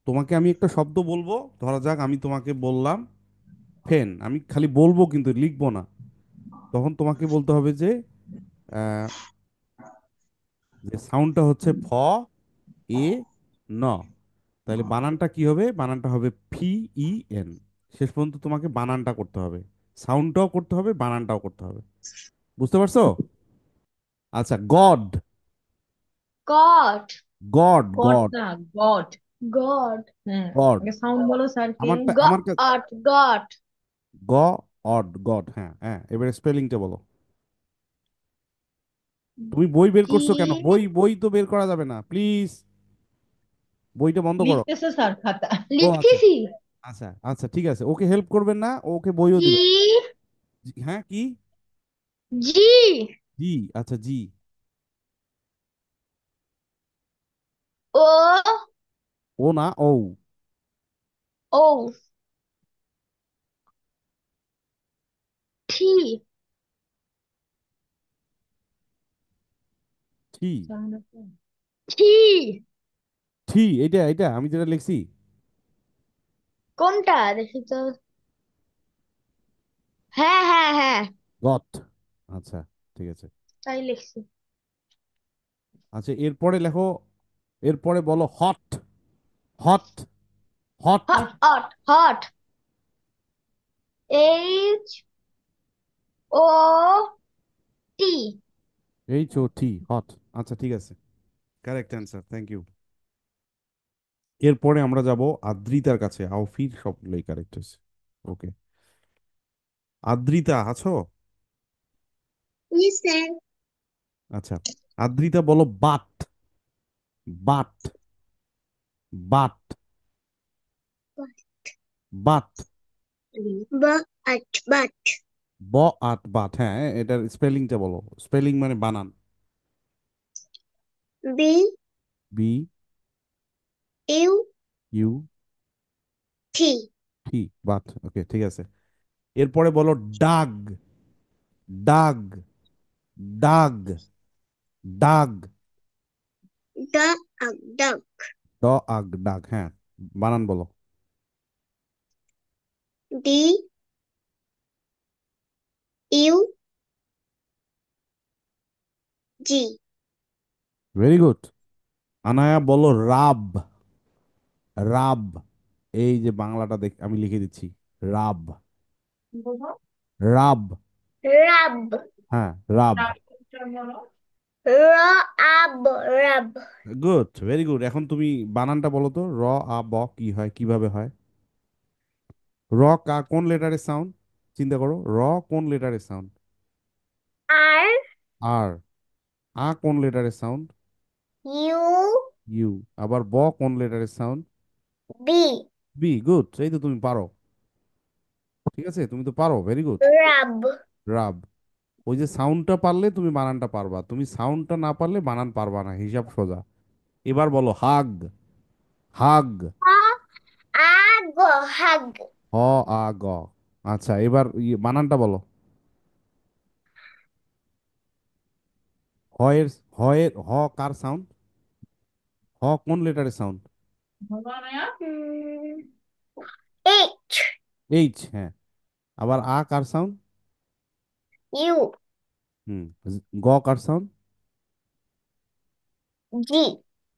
তোমাকে আমি একটা শব্দ বলবো, ধরা যাক আমি তোমাকে বললাম ফেন, আমি খালি বলবো কিন্তু লিখবো না। তখন তোমাকে বলতে হবে যে আহ, যে সাউন্ডটা হচ্ছে ফ এ ন। তাহলে বানানটা কি হবে? বানানটা হবে ফি ই এন। শেষ পর্যন্ত তোমাকে বানানটা করতে হবে, সাউন্ডটাও করতে হবে, বানানটাও করতে হবে। বুঝতে পারছো? আচ্ছা, god. God. God god god না, গড। গড। হ্যাঁ। গড। আগে সাউন্ড বলো স্যারকে। আমারটা আমার কাছে গড। গড। গ অড গড। হ্যাঁ হ্যাঁ, এবারে স্পেলিংটা বলো। তুমি বই বের জি। করছো কেন? বই বই তো বের করা যাবে না, প্লিজ। বইটা বন্ধ করো। লিখতেছে স্যার খাতা। ও আচ্ছা লিখতেছি। আচ্ছা আচ্ছা, ঠিক আছে, ওকে হেল্প করবেন না, ওকে বইও জি। দিবেন। হ্যাঁ, কি? জি। জি। আচ্ছা, জি। ও। ও না, ও। ও। টি। টি। টি। টি, এটা এটা আমি যেটা লিখছি। কোনটা দেখি তো। হ্যাঁ হ্যাঁ হ্যাঁ। গট। আচ্ছা, ঠিক আছে। তাই লিখছি। আচ্ছা, এরপরে লেখো, এরপরে বলো hot. Hot. Hot. Hot hot hot. H O T. H O T, hot. আচ্ছা, ঠিক আছে, কারেক্ট অ্যান্সার, থ্যাংক ইউ। এরপরে আমরা যাব আদ্রিতার কাছে। আউফির সবগুলোই কারেক্ট হয়েছে। ওকে, আদ্রিতা আছো? Yes, sir. আচ্ছা, আদ্রিতা বলো but. But. But. But. But ব আট বাট, হ্যাঁ, এটার স্পেলিংটা বলো, স্পেলিং মানে বানান। B B U U T. T, but. Okay, ঠিক আছে। এরপরে বলো dug. Dug. Dug. Dug. The duck. ড আগ ডাগ, হ্যাঁ, বানান বলো। D U G. Very good. Anaya বলো রাব। রাব। এই যে বাংলাটা দেখ, আমি লিখে দিচ্ছি, রাব। রাব। Rub. হ্যাঁ, রাব। Rub. Good, very good. এখন তুমি বানানটা বলো তো, র আ ব কি হয়, কিভাবে হয়? র কা কোন লেটারের সাউন্ড? চিন্তা করো, র কোন লেটারের সাউন্ড? R আর। আ কোন লেটারের সাউন্ড? U you. আবার ব কোন লেটারের সাউন্ড? B. বি। গুড, এই তো তুমি পারো। ঠিক আছে, তুমি তো পারো, ভেরি গুড। Rub. রাব। ওই যে সাউন্ডটা পারলে তুমি বানানটা পারবা, তুমি সাউন্ডটা না পারলে বানান পারবা না, হিসাব সোজা। এবার বলো হাগ। হাগ। Hug. হ আ গ। আচ্ছা, এবার বানানটা বলো। হয়ের, হয়ের হ কার সাউন্ড? হ কোন লেটারের সাউন্ড? Mm, H এইচ, হ্যাঁ। আবার আ কার সাউন্ড? U হুম। গ কার sound? G.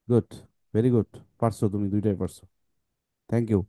Good, very good. পারছো, তুমি দুইটাই পারছো, থ্যাংক ইউ।